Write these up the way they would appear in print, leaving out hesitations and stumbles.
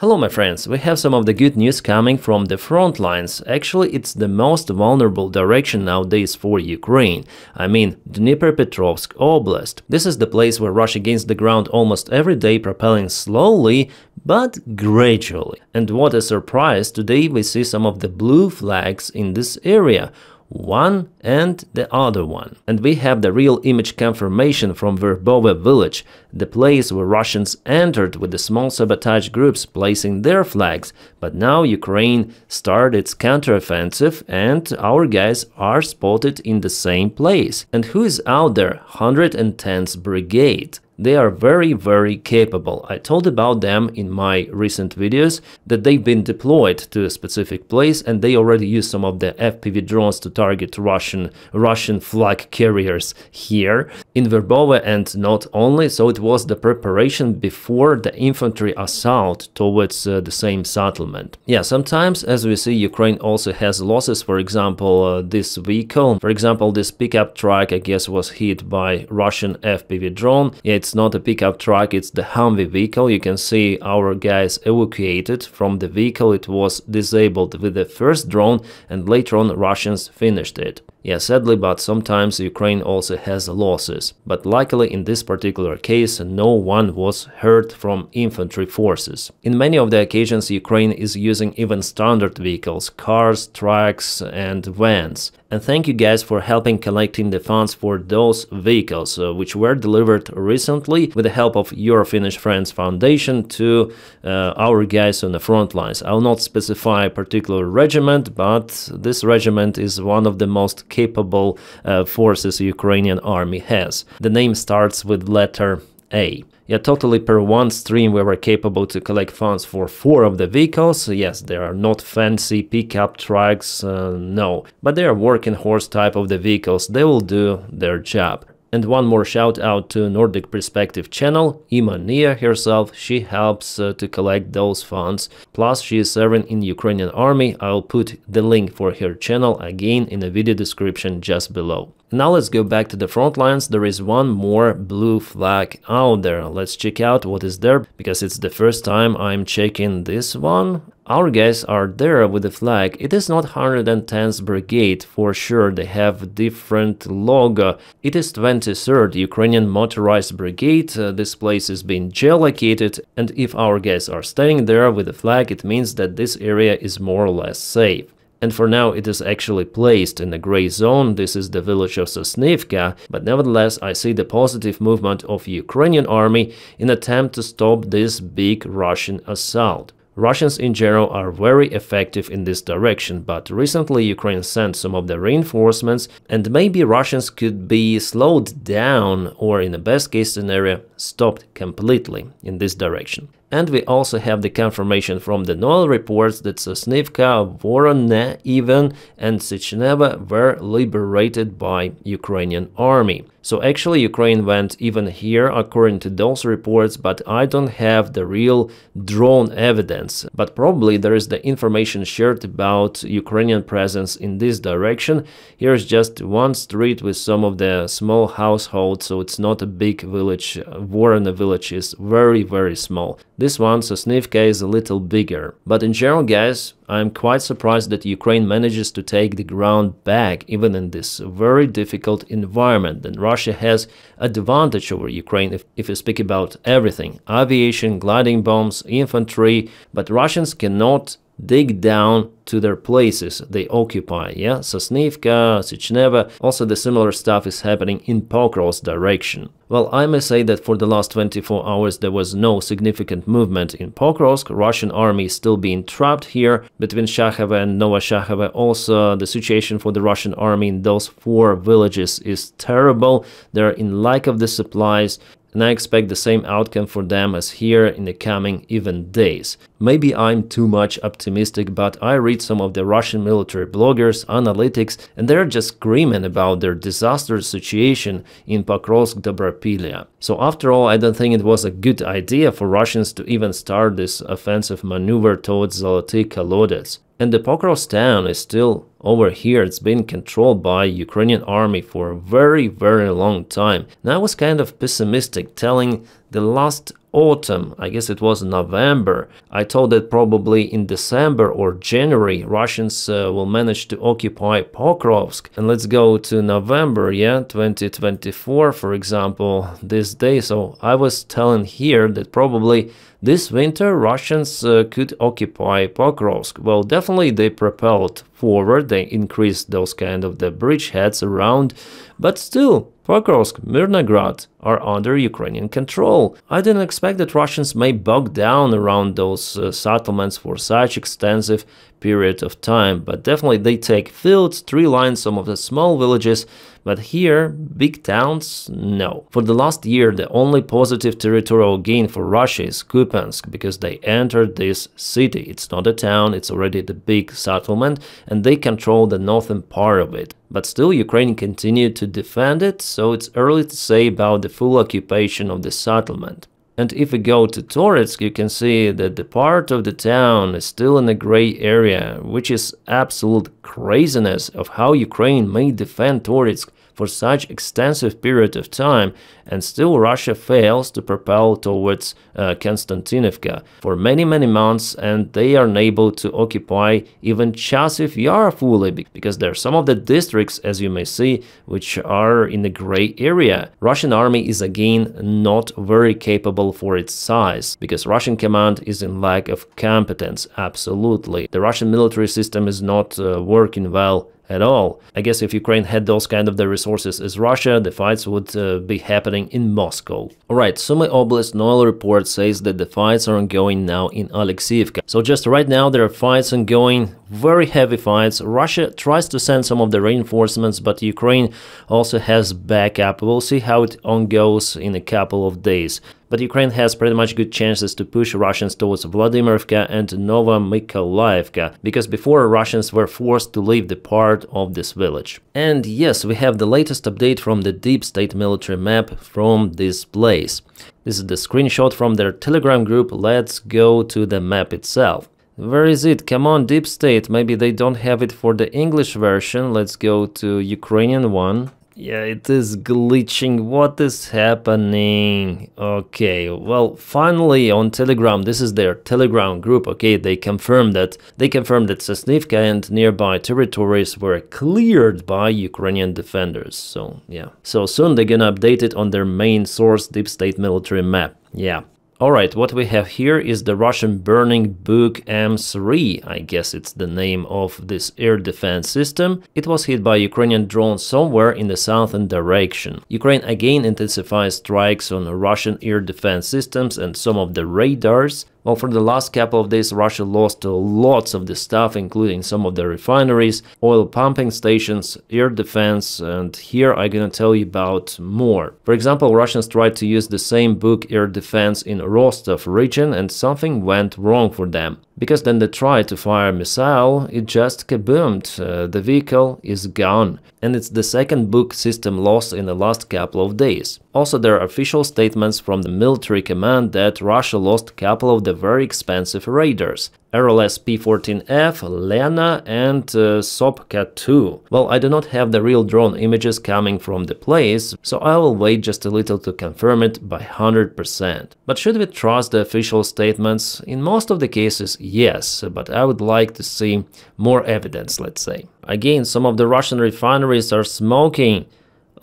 Hello my friends, we have some of the good news coming from the front lines. Actually, it's the most vulnerable direction nowadays for Ukraine. I mean, Dnipropetrovsk Oblast. This is the place where Russia gains the ground almost every day, propelling slowly, but gradually. And what a surprise, today we see some of the blue flags in this area. One and the other one. And we have the real image confirmation from Verbovo village, the place where Russians entered with the small sabotage groups placing their flags. But now Ukraine started its counteroffensive and our guys are spotted in the same place. And who is out there? 110th Brigade. They are very capable. I told about them in my recent videos that they've been deployed to a specific place and they already use some of the FPV drones to target Russian flag carriers here in Verbovo, and not only, so it was the preparation before the infantry assault towards the same settlement. Yeah, sometimes, as we see, Ukraine also has losses. For example, this vehicle, for example, this pickup truck, I guess, was hit by Russian FPV drone. Yeah, it's not a pickup truck, it's the Humvee vehicle. You can see our guys evacuated from the vehicle. It was disabled with the first drone and later on Russians finished it. Yeah, sadly, but sometimes Ukraine also has losses. But luckily in this particular case, no one was hurt from infantry forces. In many of the occasions, Ukraine is using even standard vehicles, cars, trucks and vans. And thank you guys for helping collecting the funds for those vehicles, which were delivered recently with the help of Your Finnish Friends Foundation to our guys on the front lines. I will not specify a particular regiment, but this regiment is one of the most capable forces Ukrainian army has. The name starts with letter A. Yeah, totally per one stream we were capable to collect funds for 4 of the vehicles. Yes, they are not fancy pickup trucks, no, but they are working horse type of the vehicles. They will do their job. And one more shout out to Nordic Perspective channel, Ima Nia herself, she helps to collect those funds. Plus she is serving in Ukrainian army. I'll put the link for her channel again in the video description just below. Now let's go back to the front lines. There is one more blue flag out there. Let's check out what is there, because it's the first time I'm checking this one. Our guys are there with the flag. It is not 110th Brigade for sure, they have different logo. It is 23rd Ukrainian Motorized Brigade. This place is being geolocated, and if our guys are staying there with the flag, it means that this area is more or less safe. And for now it is actually placed in the gray zone. This is the village of Sosnivka, but nevertheless I see the positive movement of Ukrainian army in attempt to stop this big Russian assault. Russians in general are very effective in this direction, but recently Ukraine sent some of the reinforcements and maybe Russians could be slowed down or, in the best case scenario, stopped completely in this direction. And we also have the confirmation from the NOEL reports that Sosnivka, Voronezh even and Sechneva were liberated by Ukrainian army. So actually Ukraine went even here according to those reports, but I don't have the real drone evidence. But probably there is the information shared about Ukrainian presence in this direction. Here's just one street with some of the small households, so it's not a big village. Voronezh village is very small. This one, Sosnivka, is a little bigger. But in general, guys, I'm quite surprised that Ukraine manages to take the ground back even in this very difficult environment. And Russia has advantage over Ukraine if you speak about everything. Aviation, gliding bombs, infantry, but Russians cannot dig down to their places they occupy. Yeah, Sosnivka, Sechneva, also the similar stuff is happening in Pokrov's direction. Well, I may say that for the last 24 hours there was no significant movement in Pokrovsk. Russian army is still being trapped here between Shakhova and Novoshakhova. Also, the situation for the Russian army in those 4 villages is terrible. They're in lack of the supplies. And I expect the same outcome for them as here in the coming even days. Maybe I'm too much optimistic, but I read some of the Russian military bloggers, analytics, and they're just screaming about their disastrous situation in Pokrovsk-Dobropilya. So after all, I don't think it was a good idea for Russians to even start this offensive maneuver towards Zoloty Kolodets. And the Pokrovsk town is still over here. It's been controlled by Ukrainian army for a very long time. And I was kind of pessimistic, telling the last autumn, I guess it was November. I thought that probably in December or January Russians will manage to occupy Pokrovsk. And let's go to November, yeah, 2024, for example, this day. So I was telling here that probably this winter Russians could occupy Pokrovsk. Well, definitely they propelled forward, they increased those kind of the bridgeheads around, but still Pokrovsk, Mirnograd are under Ukrainian control. I didn't expect that Russians may bog down around those settlements for such extensive period of time, but definitely they take fields, tree lines, some of the small villages, but here, big towns, no. For the last year, the only positive territorial gain for Russia is Kupiansk, because they entered this city. It's not a town, it's already the big settlement, and they control the northern part of it. But still, Ukraine continued to defend it, so it's early to say about the full occupation of the settlement. And if we go to Toretsk, you can see that the part of the town is still in a gray area, which is absolute craziness of how Ukraine may defend Toretsk for such extensive period of time, and still Russia fails to propel towards Konstantinovka for many months, and they are unable to occupy even Chasiv Yar fully, because there are some of the districts, as you may see, which are in the gray area. Russian army is again not very capable for its size, because Russian command is in lack of competence, absolutely. The Russian military system is not working well at all. I guess if Ukraine had those kind of the resources as Russia, the fights would be happening in Moscow. Alright, Sumy Oblast Noel report says that the fights are ongoing now in Alexeyevka. So just right now there are fights ongoing, very heavy fights. Russia tries to send some of the reinforcements, but Ukraine also has backup. We'll see how it goes in a couple of days. But Ukraine has pretty much good chances to push Russians towards Vladimirovka and Nova Mykolaievka, because before Russians were forced to leave the part of this village. And yes, we have the latest update from the deep state military map from this place. This is the screenshot from their Telegram group. Let's go to the map itself. Where is it? Come on, deep state. Maybe they don't have it for the English version. Let's go to Ukrainian one. Yeah, it is glitching. What is happening? Okay, well, finally on Telegram, this is their Telegram group. Okay, they confirmed that Sosnivka and nearby territories were cleared by Ukrainian defenders. So yeah, so soon they're gonna update it on their main source deep state military map. Yeah. Alright, what we have here is the Russian burning Buk M3, I guess it's the name of this air defense system. It was hit by Ukrainian drone somewhere in the southern direction. Ukraine again intensifies strikes on Russian air defense systems and some of the radars. Well, for the last couple of days, Russia lost lots of the stuff, including some of the refineries, oil pumping stations, air defense, and here I'm gonna tell you about more. For example, Russians tried to use the same Buk air defense in Rostov region, and something went wrong for them. Because then they tried to fire a missile, it just kaboomed, the vehicle is gone. And it's the second Buk system lost in the last couple of days. Also, there are official statements from the military command that Russia lost a couple of the very expensive radars. RLS P-14F, Lena and Sopka-2. Well, I do not have the real drone images coming from the place, so I will wait just a little to confirm it by 100%. But should we trust the official statements? In most of the cases, yes, but I would like to see more evidence, let's say. Again, some of the Russian refineries are smoking.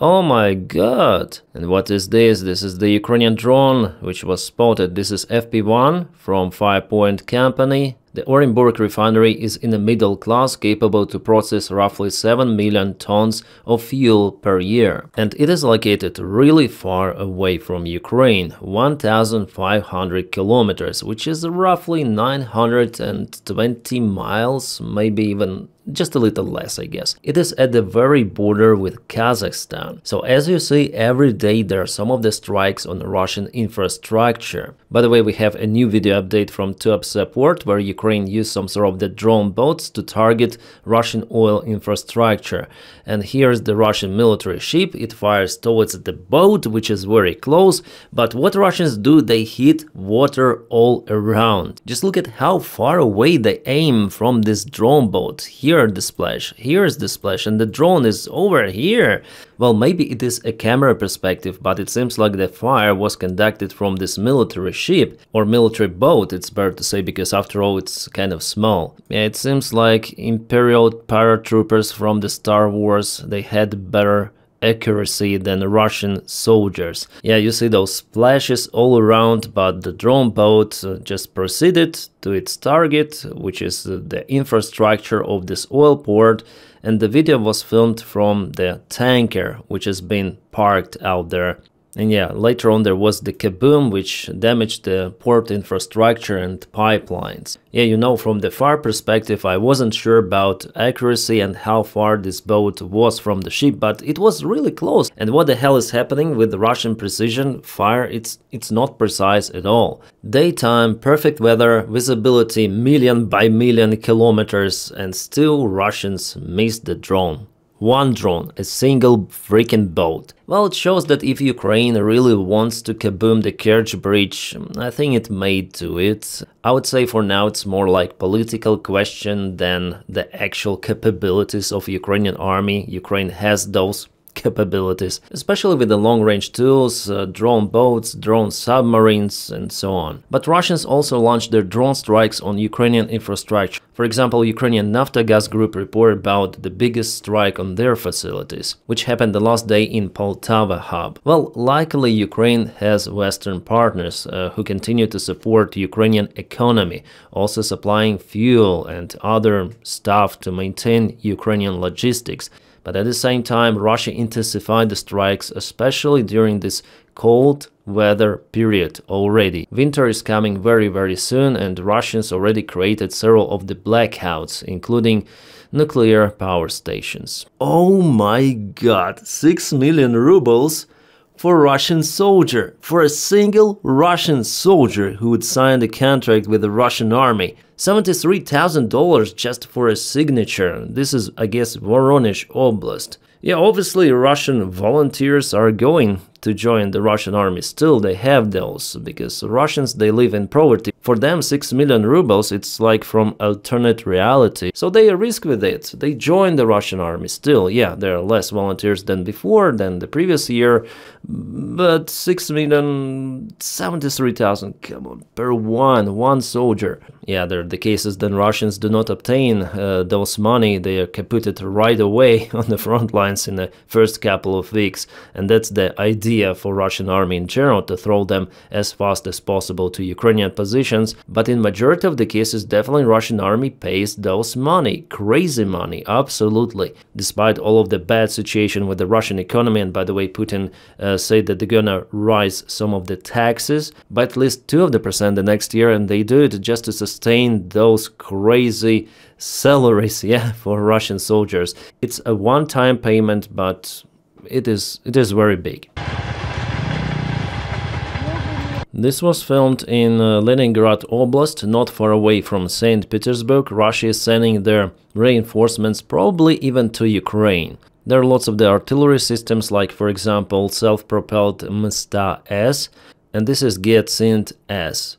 Oh my god! And what is this? This is the Ukrainian drone which was spotted. This is FP1 from 5 Point Company. The Orenburg refinery is in the middle class, capable to process roughly 7 million tons of fuel per year. And it is located really far away from Ukraine, 1,500 kilometers, which is roughly 920 miles, maybe even just a little less, I guess. It is at the very border with Kazakhstan. So as you see, every day there are some of the strikes on Russian infrastructure. By the way, we have a new video update from top support where Ukraine used some sort of the drone boats to target Russian oil infrastructure. And here's the Russian military ship. It fires towards the boat, which is very close. But what Russians do, they hit water all around. Just look at how far away they aim from this drone boat. Here here the splash, here's the splash, and the drone is over here. Well, maybe it is a camera perspective, but it seems like the fire was conducted from this military ship, or military boat, it's better to say, because after all it's kind of small. Yeah, it seems like Imperial paratroopers from the Star Wars, they had better accuracy than Russian soldiers. Yeah, you see those splashes all around, but the drone boat just proceeded to its target, which is the infrastructure of this oil port, and the video was filmed from the tanker, which has been parked out there. And yeah, later on there was the kaboom, which damaged the port infrastructure and pipelines. Yeah, you know, from the far perspective, I wasn't sure about accuracy and how far this boat was from the ship, but it was really close. And what the hell is happening with the Russian precision fire? It's not precise at all. Daytime, perfect weather, visibility million by million kilometers, and still Russians missed the drone. One drone, a single freaking boat. Well, it shows that if Ukraine really wants to kaboom the Kerch Bridge, I think it may do it. I would say for now it's more like political question than the actual capabilities of Ukrainian army. Ukraine has those capabilities, especially with the long-range tools, drone boats, drone submarines, and so on. But Russians also launched their drone strikes on Ukrainian infrastructure. For example, Ukrainian Naftogaz Group reported about the biggest strike on their facilities, which happened the last day in Poltava hub. Well, luckily Ukraine has Western partners who continue to support Ukrainian economy, also supplying fuel and other stuff to maintain Ukrainian logistics. But at the same time, Russia intensified the strikes, especially during this cold weather period already. Winter is coming very soon, and Russians already created several of the blackouts, including nuclear power stations. Oh my god, 6 million rubles for a Russian soldier, for a single Russian soldier who would sign the contract with the Russian army. $73,000 just for a signature. This is, I guess, Voronezh Oblast. Yeah, obviously Russian volunteers are going to join the Russian army. Still, they have those, because Russians, they live in poverty. For them, 6 million rubles, it's like from alternate reality. So they risk with it. They join the Russian army. Still, yeah, there are less volunteers than before, than the previous year, but 6 million, 73,000, come on, per one soldier. Yeah, there are the cases then Russians do not obtain those money. They are caputed right away on the front lines in the first couple of weeks, and that's the idea for Russian army in general, to throw them as fast as possible to Ukrainian positions. But in majority of the cases, definitely Russian army pays those money, crazy money, absolutely. Despite all of the bad situation with the Russian economy, and by the way, Putin said that they're gonna rise some of the taxes by at least 2% the next year, and they do it just to sustain those crazy salaries, yeah, for Russian soldiers. It's a one-time payment, but it is very big. This was filmed in Leningrad Oblast, not far away from St. Petersburg. Russia is sending their reinforcements, probably even to Ukraine. There are lots of the artillery systems, like for example self-propelled Msta-S, and this is Get-Sint-S.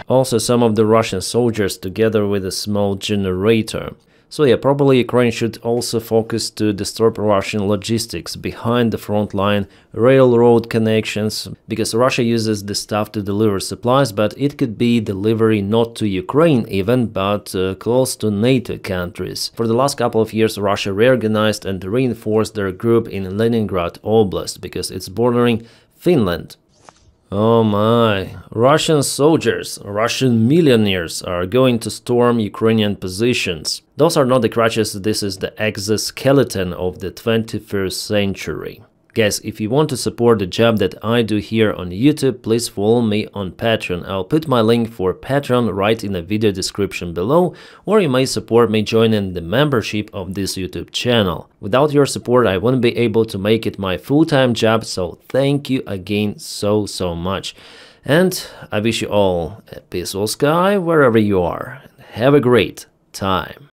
Also some of the Russian soldiers together with a small generator. So yeah, probably Ukraine should also focus to disturb Russian logistics behind the front line, railroad connections, because Russia uses the stuff to deliver supplies, but it could be delivery not to Ukraine even, but close to NATO countries. For the last couple of years, Russia reorganized and reinforced their group in Leningrad Oblast, because it's bordering Finland. Oh my, Russian soldiers, Russian millionaires are going to storm Ukrainian positions. Those are not the crutches, this is the exoskeleton of the 21st century. Guys, if you want to support the job that I do here on YouTube, please follow me on Patreon. I'll put my link for Patreon right in the video description below, or you may support me joining the membership of this YouTube channel. Without your support, I wouldn't be able to make it my full-time job, so thank you again so much. And I wish you all a peaceful sky wherever you are. Have a great time.